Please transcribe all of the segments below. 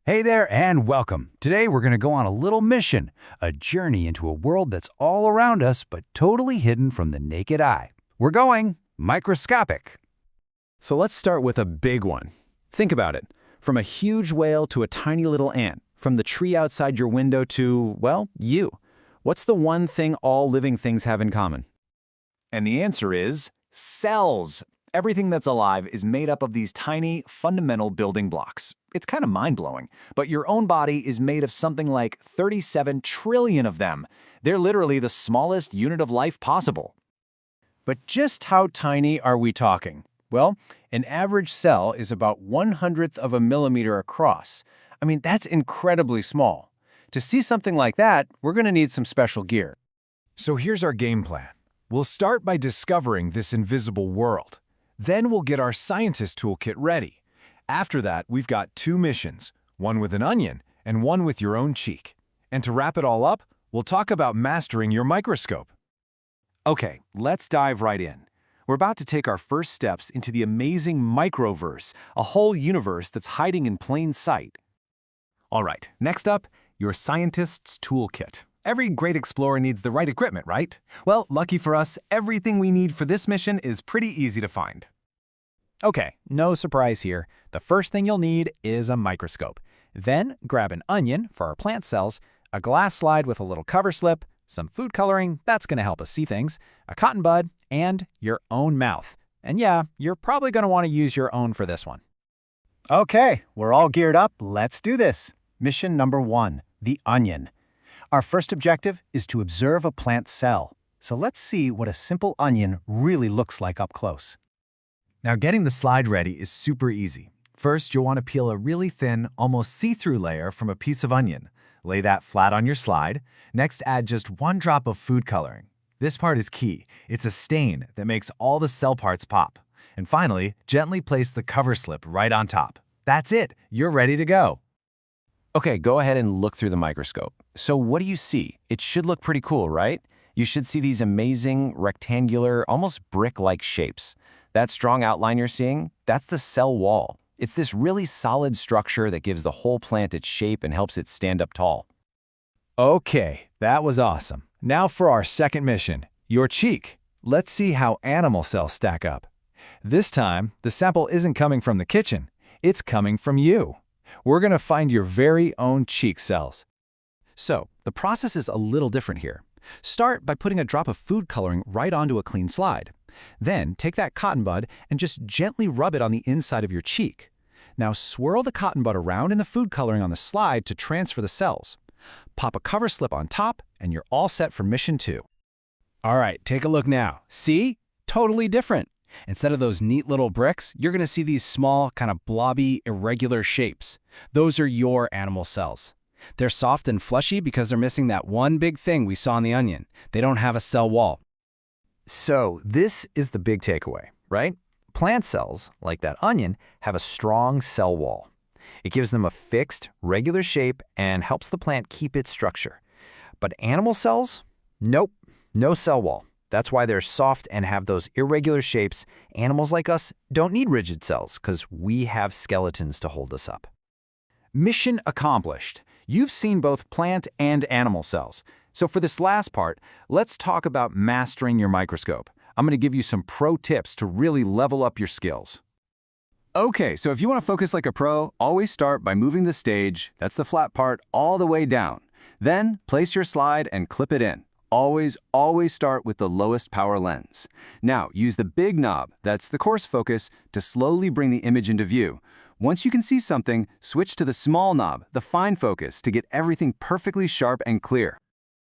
Hey there and welcome. Today we're going to go on a little mission, a journey into a world that's all around us but totally hidden from the naked eye. We're going microscopic. So let's start with a big one. Think about it. From a huge whale to a tiny little ant, from the tree outside your window to, well, you. What's the one thing all living things have in common? And the answer is cells. Everything that's alive is made up of these tiny, fundamental building blocks. It's kind of mind-blowing, but your own body is made of something like 37 trillion of them. They're literally the smallest unit of life possible. But just how tiny are we talking? Well, an average cell is about 1/100th of a millimeter across. I mean, that's incredibly small. To see something like that, we're going to need some special gear. So here's our game plan. We'll start by discovering this invisible world. Then we'll get our scientist toolkit ready. After that, we've got two missions, one with an onion and one with your own cheek. And to wrap it all up, we'll talk about mastering your microscope. Okay, let's dive right in. We're about to take our first steps into the amazing microverse, a whole universe that's hiding in plain sight. All right, next up, your scientist's toolkit. Every great explorer needs the right equipment, right? Well, lucky for us, everything we need for this mission is pretty easy to find. Okay, no surprise here. The first thing you'll need is a microscope. Then grab an onion for our plant cells, a glass slide with a little cover slip, some food coloring, that's going to help us see things, a cotton bud, and your own mouth. And yeah, you're probably going to want to use your own for this one. Okay, we're all geared up. Let's do this. Mission number 1, the onion. Our first objective is to observe a plant cell. So let's see what a simple onion really looks like up close. Now, getting the slide ready is super easy. First, you'll want to peel a really thin, almost see-through layer from a piece of onion. Lay that flat on your slide. Next, add just 1 drop of food coloring. This part is key. It's a stain that makes all the cell parts pop. And finally, gently place the cover slip right on top. That's it. You're ready to go. Okay, go ahead and look through the microscope. So what do you see? It should look pretty cool, right? You should see these amazing, rectangular, almost brick-like shapes. That strong outline you're seeing, that's the cell wall. It's this really solid structure that gives the whole plant its shape and helps it stand up tall. Okay, that was awesome. Now for our second mission, your cheek. Let's see how animal cells stack up. This time, the sample isn't coming from the kitchen. It's coming from you. We're going to find your very own cheek cells. So, the process is a little different here. Start by putting a drop of food coloring right onto a clean slide. Then, take that cotton bud and just gently rub it on the inside of your cheek. Now, swirl the cotton bud around in the food coloring on the slide to transfer the cells. Pop a cover slip on top, and you're all set for mission 2. All right, take a look now. See? Totally different. Instead of those neat little bricks, you're going to see these small, kind of blobby, irregular shapes. Those are your animal cells. They're soft and fleshy because they're missing that one big thing we saw in the onion. They don't have a cell wall. So, this is the big takeaway, right? Plant cells, like that onion, have a strong cell wall. It gives them a fixed, regular shape and helps the plant keep its structure. But animal cells? Nope, no cell wall. That's why they're soft and have those irregular shapes. Animals like us don't need rigid cells because we have skeletons to hold us up. Mission accomplished. You've seen both plant and animal cells. So for this last part, let's talk about mastering your microscope. I'm going to give you some pro tips to really level up your skills. Okay, so if you want to focus like a pro, always start by moving the stage, that's the flat part, all the way down. Then place your slide and clip it in. Always start with the lowest power lens. Now, use the big knob, that's the coarse focus, to slowly bring the image into view. Once you can see something, switch to the small knob, the fine focus, to get everything perfectly sharp and clear.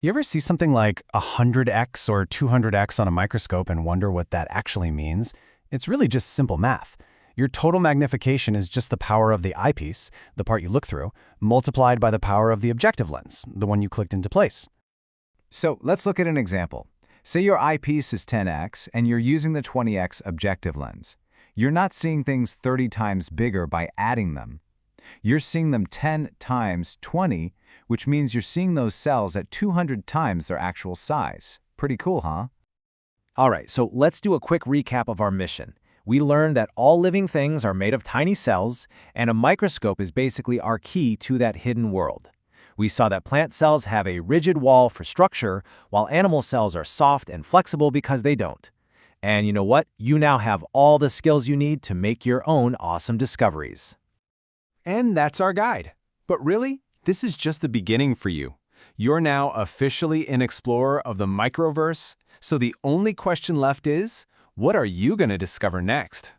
You ever see something like 100x or 200x on a microscope and wonder what that actually means? It's really just simple math. Your total magnification is just the power of the eyepiece, the part you look through, multiplied by the power of the objective lens, the one you clicked into place. So let's look at an example. Say your eyepiece is 10x and you're using the 20x objective lens. You're not seeing things 30 times bigger by adding them. You're seeing them 10 times 20, which means you're seeing those cells at 200 times their actual size. Pretty cool, huh? All right, so let's do a quick recap of our mission. We learned that all living things are made of tiny cells, and a microscope is basically our key to that hidden world. We saw that plant cells have a rigid wall for structure, while animal cells are soft and flexible because they don't. And you know what? You now have all the skills you need to make your own awesome discoveries. And that's our guide. But really, this is just the beginning for you. You're now officially an explorer of the microverse, so the only question left is, what are you going to discover next?